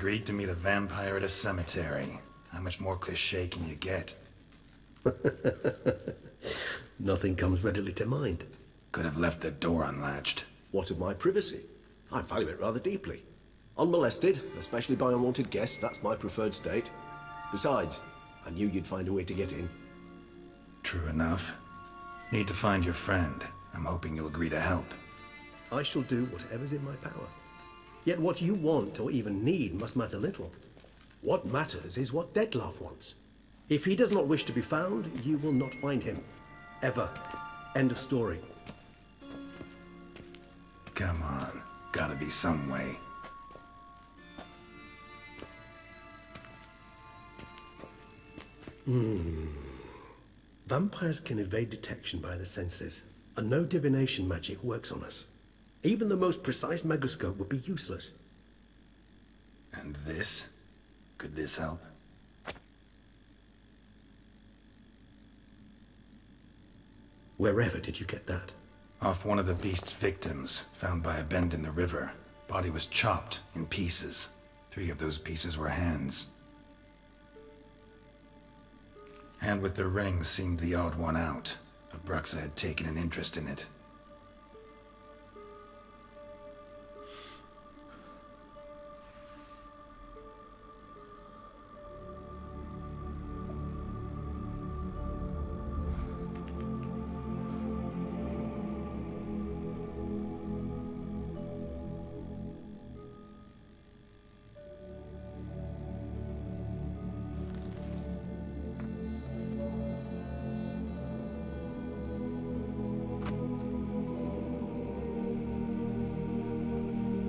Agreed to meet a vampire at a cemetery. How much more cliché can you get? Nothing comes readily to mind. Could have left the door unlatched. What of my privacy? I value it rather deeply. Unmolested, especially by unwanted guests, that's my preferred state. Besides, I knew you'd find a way to get in. True enough. Need to find your friend. I'm hoping you'll agree to help. I shall do whatever's in my power. Yet what you want or even need must matter little. What matters is what Dettlaff wants. If he does not wish to be found, you will not find him. Ever. End of story. Come on. Gotta be some way. Vampires can evade detection by the senses, and no divination magic works on us. Even the most precise megascope would be useless. And this? Could this help? Wherever did you get that? Off one of the beast's victims, found by a bend in the river. Body was chopped in pieces. 3 of those pieces were hands. Hand with the ring seemed the odd one out. Abruxa had taken an interest in it.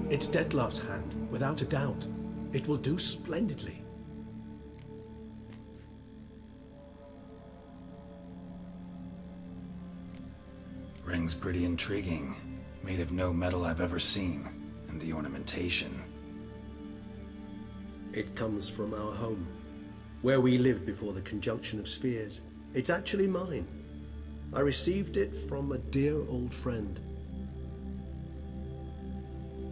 It's Dettlaff's hand, without a doubt. It will do splendidly. Ring's pretty intriguing. Made of no metal I've ever seen. And the ornamentation. It comes from our home, where we lived before the conjunction of spheres. It's actually mine. I received it from a dear old friend.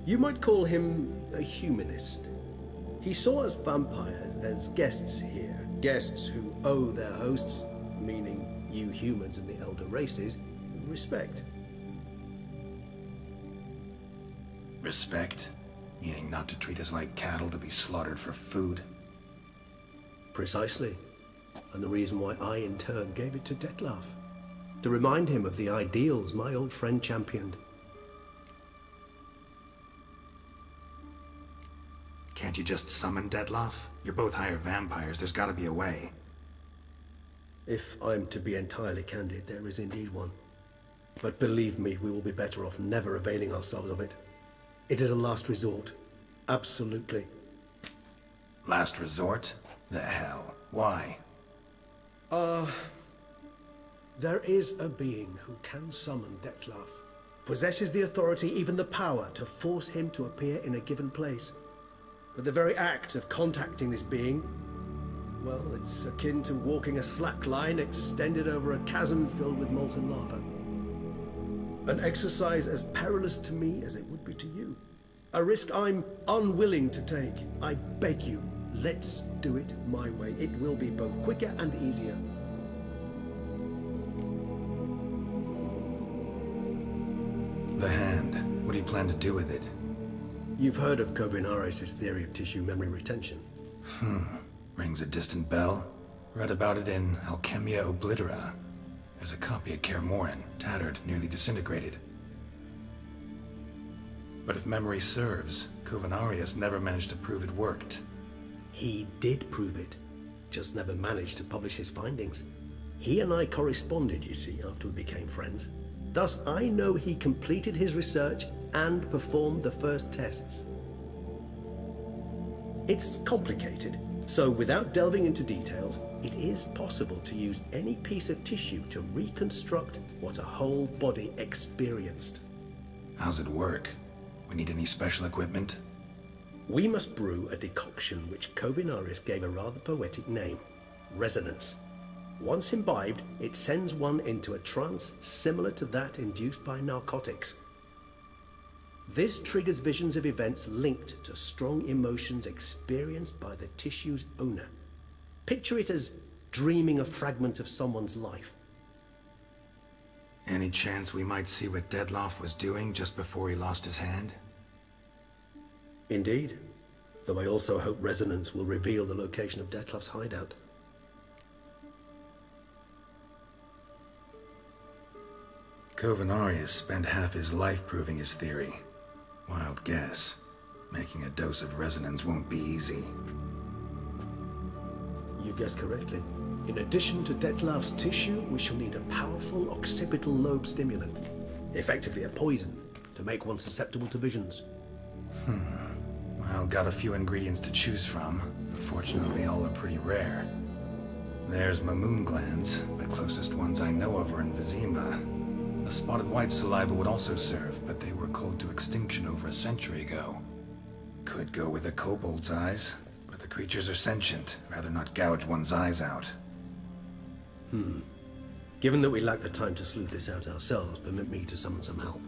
You might call him a humanist. He saw us vampires as guests here, guests who owe their hosts, meaning you humans and the elder races, respect. Respect? Meaning not to treat us like cattle to be slaughtered for food? Precisely. And the reason why I in turn gave it to Dettlaff. To remind him of the ideals my old friend championed. Can't you just summon Dettlaff? You're both higher vampires, there's gotta be a way. If I'm to be entirely candid, there is indeed one. But believe me, we will be better off never availing ourselves of it. It is a last resort. Absolutely. Last resort? The hell? Why? There is a being who can summon Dettlaff. Possesses the authority, even the power, to force him to appear in a given place. But the very act of contacting this being, well, it's akin to walking a slack line extended over a chasm filled with molten lava. An exercise as perilous to me as it would be to you. A risk I'm unwilling to take. I beg you, let's do it my way. It will be both quicker and easier. The hand. What do you plan to do with it? You've heard of Kovinares' theory of tissue memory retention. Rings a distant bell. Read about it in Alchemia Oblitera. There's a copy of Kermoran, tattered, nearly disintegrated. But if memory serves, Kovinares never managed to prove it worked. He did prove it, just never managed to publish his findings. He and I corresponded, you see, after we became friends. Thus, I know he completed his research and performed the first tests. It's complicated, so without delving into details, it is possible to use any piece of tissue to reconstruct what a whole body experienced. How's it work? We need any special equipment? We must brew a decoction which Kovinares gave a rather poetic name, resonance. Once imbibed, it sends one into a trance similar to that induced by narcotics. This triggers visions of events linked to strong emotions experienced by the tissue's owner. Picture it as dreaming a fragment of someone's life. Any chance we might see what Dettlaffovi was doing just before he lost his hand? Indeed. Though I also hope resonance will reveal the location of Dettlaffovi's hideout. Covenarius spent half his life proving his theory. Wild guess. Making a dose of resonance won't be easy. You guessed correctly. In addition to Dettlaffovi's tissue, we shall need a powerful occipital lobe stimulant. Effectively a poison, to make one susceptible to visions. Well, got a few ingredients to choose from. Unfortunately, all are pretty rare. There's mamoon glands, but closest ones I know of are in Vizima. A spotted white saliva would also serve, but they were culled to extinction over a century ago. Could go with a kobold's eyes, but the creatures are sentient. Rather not gouge one's eyes out. Given that we lack the time to sleuth this out ourselves, permit me to summon some help.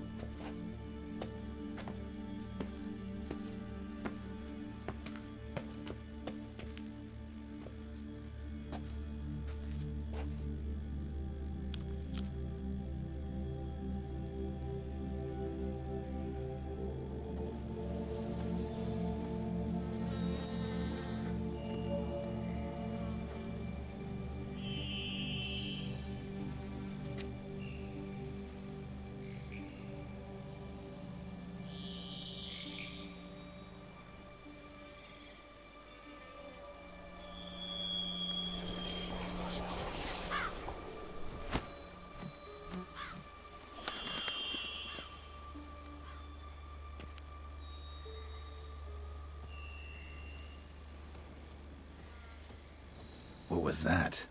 What was that?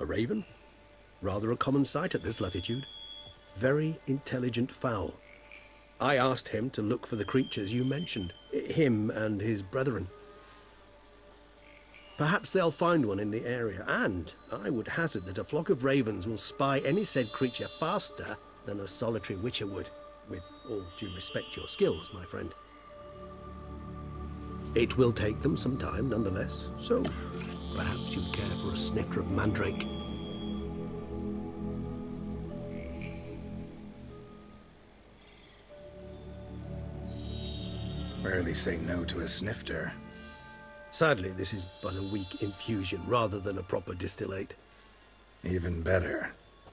A raven? Rather a common sight at this latitude. Very intelligent fowl. I asked him to look for the creatures you mentioned. Him and his brethren. Perhaps they'll find one in the area, and I would hazard that a flock of ravens will spy any said creature faster than a solitary witcher would. With all due respect to your skills, my friend. It will take them some time, nonetheless, so perhaps you'd care for a snifter of mandrake. Rarely say no to a snifter. Sadly, this is but a weak infusion rather than a proper distillate. Even better.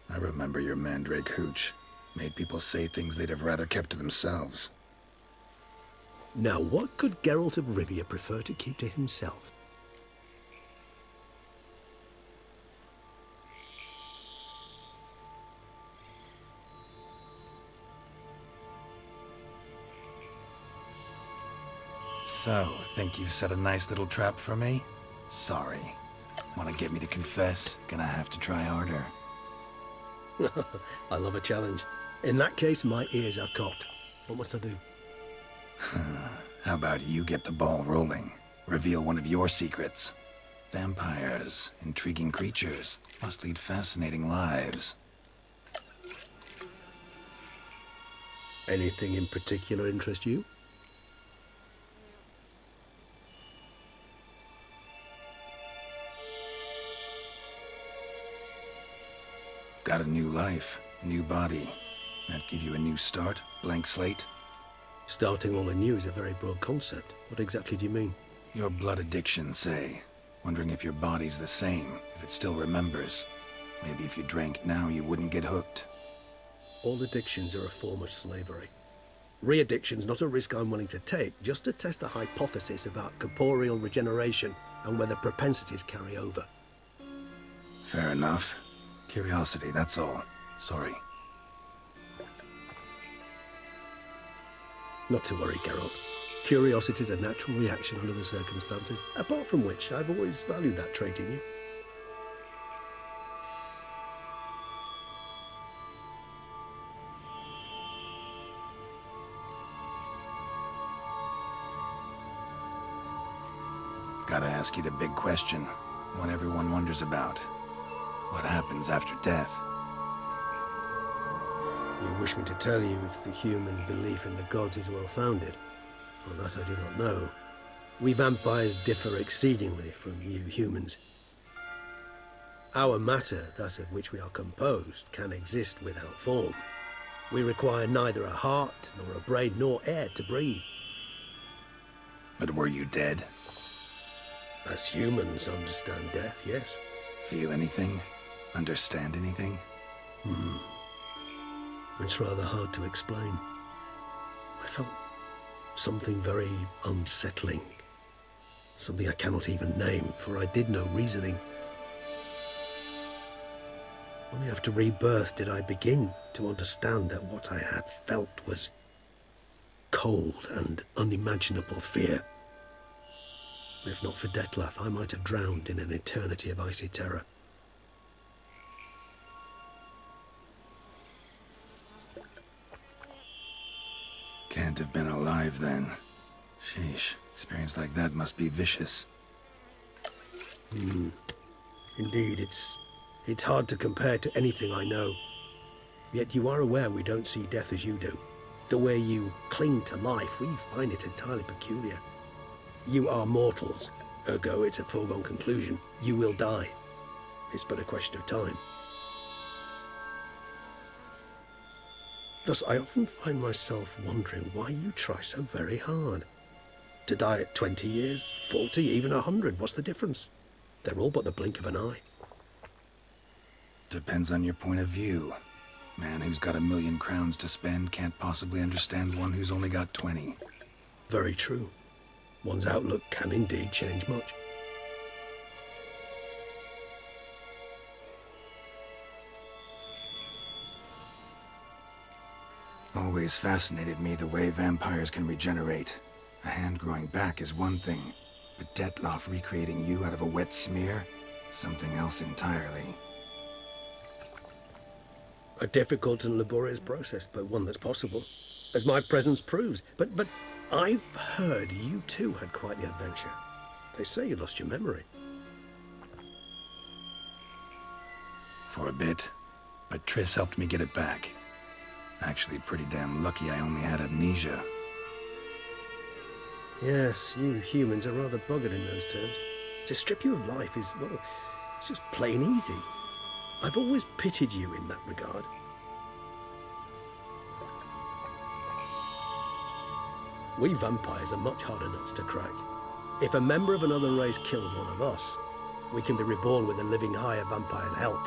I remember your mandrake hooch. Made people say things they'd have rather kept to themselves. Now, what could Geralt of Rivia prefer to keep to himself? So, think you've set a nice little trap for me? Sorry. Want to get me to confess? Gonna have to try harder. I love a challenge. In that case, my ears are cocked. What must I do? How about you get the ball rolling? Reveal one of your secrets. Vampires, intriguing creatures, must lead fascinating lives. Anything in particular interest you? Got a new life, new body. That give you a new start? Blank slate? Starting all anew is a very broad concept. What exactly do you mean? Your blood addiction, say. Wondering if your body's the same, if it still remembers. Maybe if you drank now, you wouldn't get hooked. All addictions are a form of slavery. Re-addiction's not a risk I'm willing to take, just to test a hypothesis about corporeal regeneration and whether propensities carry over. Fair enough. Curiosity, that's all. Sorry. Not to worry, Geralt. Curiosity is a natural reaction under the circumstances, apart from which I've always valued that trait in you. Gotta ask you the big question. What everyone wonders about. What happens after death? You wish me to tell you if the human belief in the gods is well founded? Well, that I do not know. We vampires differ exceedingly from you humans. Our matter, that of which we are composed, can exist without form. We require neither a heart, nor a brain, nor air to breathe. But were you dead? As humans understand death, yes. Feel anything? Understand anything? It's rather hard to explain. I felt something very unsettling. Something I cannot even name, for I did no reasoning. Only after rebirth did I begin to understand that what I had felt was cold and unimaginable fear. If not for Dettlaff, I might have drowned in an eternity of icy terror. Can't have been alive then. Sheesh, experience like that must be vicious. Indeed, it's hard to compare to anything I know. Yet you are aware we don't see death as you do. The way you cling to life, we find it entirely peculiar. You are mortals, ergo it's a foregone conclusion. You will die. It's but a question of time. Thus, I often find myself wondering why you try so very hard. To die at 20 years, 40, even 100, what's the difference? They're all but the blink of an eye. Depends on your point of view. Man who's got 1,000,000 crowns to spend can't possibly understand one who's only got 20. Very true. One's outlook can indeed change much. Always fascinated me the way vampires can regenerate. A hand growing back is one thing, but Dettlaff recreating you out of a wet smear? Something else entirely. A difficult and laborious process, but one that's possible, as my presence proves. But I've heard you too had quite the adventure. They say you lost your memory. For a bit, but Triss helped me get it back. Actually pretty damn lucky I only had amnesia. Yes, you humans are rather buggered in those terms. To strip you of life is, well, it's just plain easy. I've always pitied you in that regard. We vampires are much harder nuts to crack. If a member of another race kills one of us, we can be reborn with a living higher vampire's help.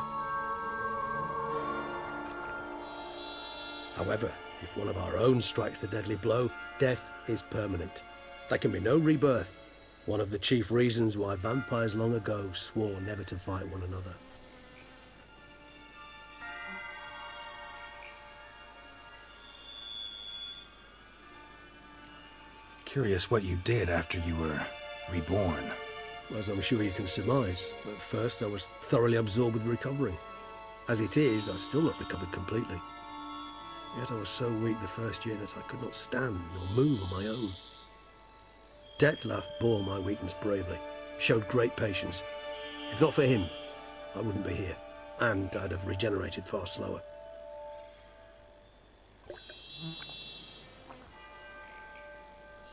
However, if one of our own strikes the deadly blow, death is permanent. There can be no rebirth. One of the chief reasons why vampires long ago swore never to fight one another. Curious what you did after you were reborn. As I'm sure you can surmise, at first I was thoroughly absorbed with recovering. As it is, I've still not recovered completely. Yet I was so weak the first year that I could not stand or move on my own. Dettlaff bore my weakness bravely, showed great patience. If not for him, I wouldn't be here, and I'd have regenerated far slower.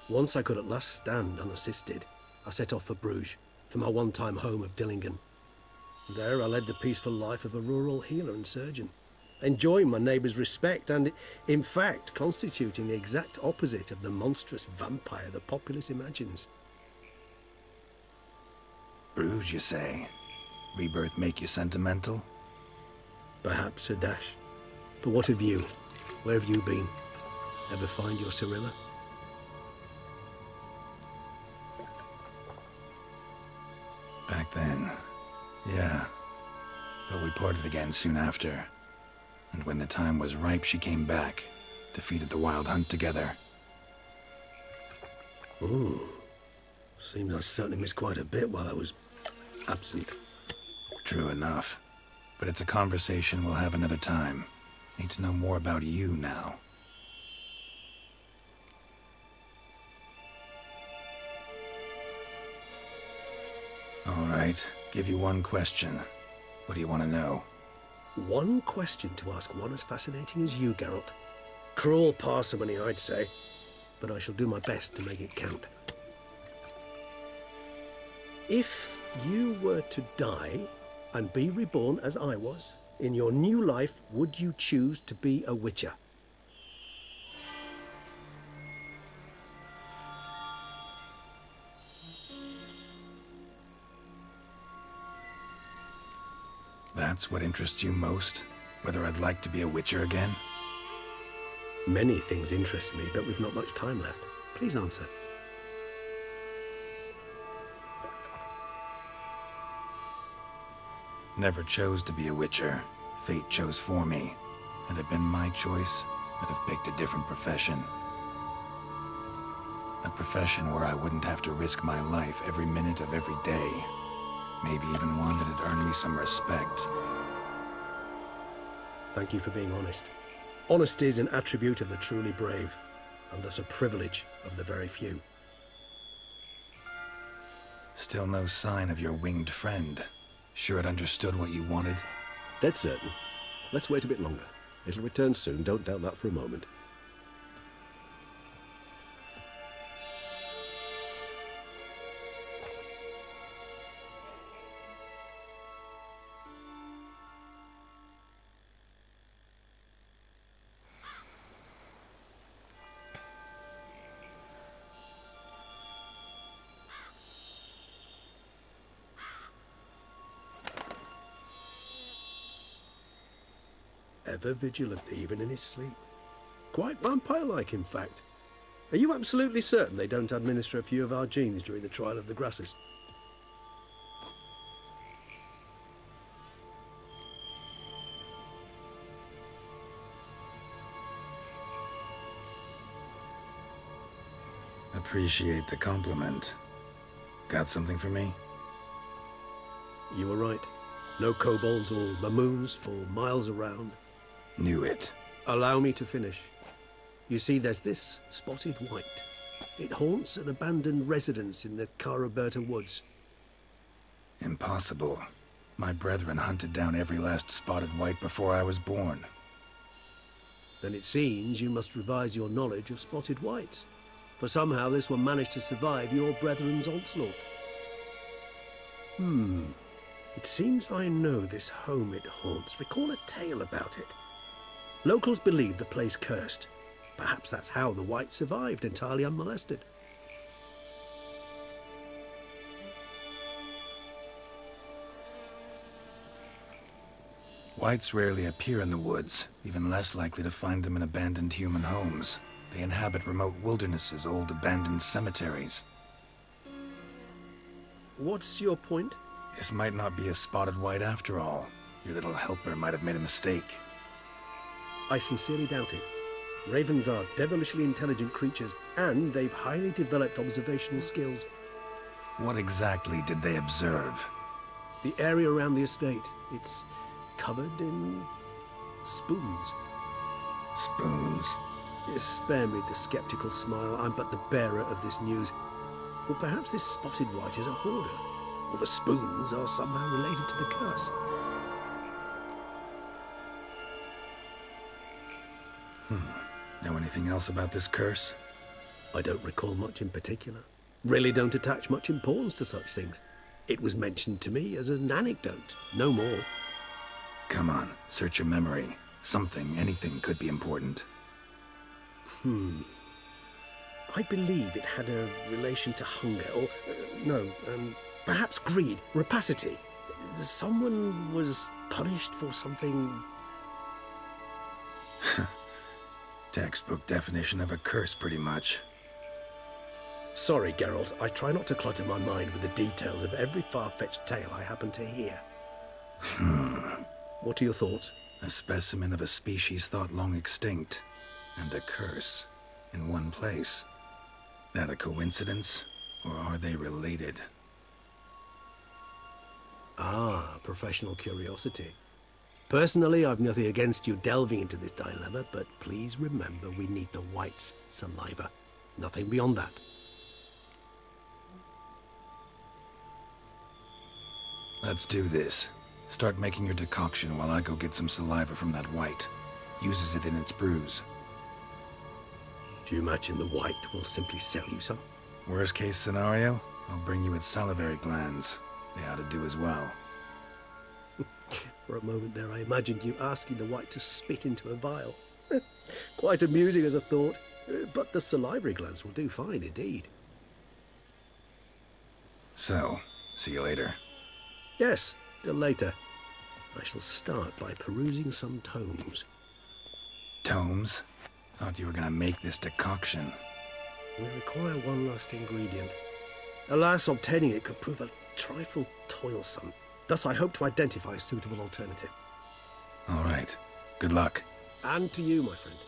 Once I could at last stand unassisted, I set off for Bruges, for my one-time home of Dillingen. There I led the peaceful life of a rural healer and surgeon, enjoying my neighbours' respect and, in fact, constituting the exact opposite of the monstrous vampire the populace imagines. Bruges, you say? Rebirth make you sentimental? Perhaps a dash. But what of you? Where have you been? Ever find your Cyrilla? Back then, yeah. But we parted again soon after. And when the time was ripe, she came back, defeated the wild hunt together. Ooh. Seems I certainly missed quite a bit while I was absent. True enough. But it's a conversation we'll have another time. Need to know more about you now. All right, give you one question. What do you want to know? One question to ask one as fascinating as you, Geralt. Cruel parsimony, I'd say, but I shall do my best to make it count. If you were to die and be reborn as I was, in your new life, would you choose to be a witcher? That's what interests you most? Whether I'd like to be a witcher again? Many things interest me, but we've not much time left. Please answer. Never chose to be a witcher. Fate chose for me. Had it been my choice, I'd have picked a different profession. A profession where I wouldn't have to risk my life every minute of every day. Maybe even one that'd earn me some respect. Thank you for being honest. Honesty is an attribute of the truly brave, and thus a privilege of the very few. Still no sign of your winged friend. Sure it understood what you wanted? Dead certain. Let's wait a bit longer. It'll return soon, don't doubt that for a moment. Ever vigilant, even in his sleep. Quite vampire-like, in fact. Are you absolutely certain they don't administer a few of our genes during the trial of the grasses? Appreciate the compliment. Got something for me? You were right. No kobolds or mamoons for miles around. Knew it. Allow me to finish. You see, there's this spotted white. It haunts an abandoned residence in the Caraberta woods. Impossible. My brethren hunted down every last spotted white before I was born. Then it seems you must revise your knowledge of spotted whites. For somehow this one managed to survive your brethren's onslaught. It seems I know this home it haunts. Recall a tale about it. Locals believe the place cursed. Perhaps that's how the whites survived entirely unmolested. Whites rarely appear in the woods, even less likely to find them in abandoned human homes. They inhabit remote wildernesses, old abandoned cemeteries. What's your point? This might not be a spotted white after all. Your little helper might have made a mistake. I sincerely doubt it. Ravens are devilishly intelligent creatures, and they've highly developed observational skills. What exactly did they observe? The area around the estate, it's covered in spoons. Spoons? Spare me the skeptical smile. I'm but the bearer of this news. Or perhaps this spotted white is a hoarder, or the spoons are somehow related to the curse. Know anything else about this curse? I don't recall much in particular. Really don't attach much importance to such things. It was mentioned to me as an anecdote, no more. Come on, search your memory. Something, anything could be important. I believe it had a relation to hunger, or, perhaps greed, rapacity. Someone was punished for something. Textbook definition of a curse, pretty much. Sorry, Geralt, I try not to clutter my mind with the details of every far-fetched tale I happen to hear. What are your thoughts? A specimen of a species thought long extinct, and a curse, in one place. That a coincidence, or are they related? Ah, professional curiosity. Personally, I've nothing against you delving into this dilemma, but please remember we need the white's saliva. Nothing beyond that. Let's do this. Start making your decoction while I go get some saliva from that white. Uses it in its brews. Do you imagine the white will simply sell you some? Worst case scenario, I'll bring you its salivary glands. They ought to do as well. For a moment there, I imagined you asking the white to spit into a vial. Quite amusing as a thought, but the salivary glands will do fine indeed. So, see you later. Yes, till later. I shall start by perusing some tomes. Tomes? Thought you were gonna make this decoction. We require one last ingredient. Alas, obtaining it could prove a trifle toilsome. Thus, I hope to identify a suitable alternative. All right. Good luck. And to you, my friend.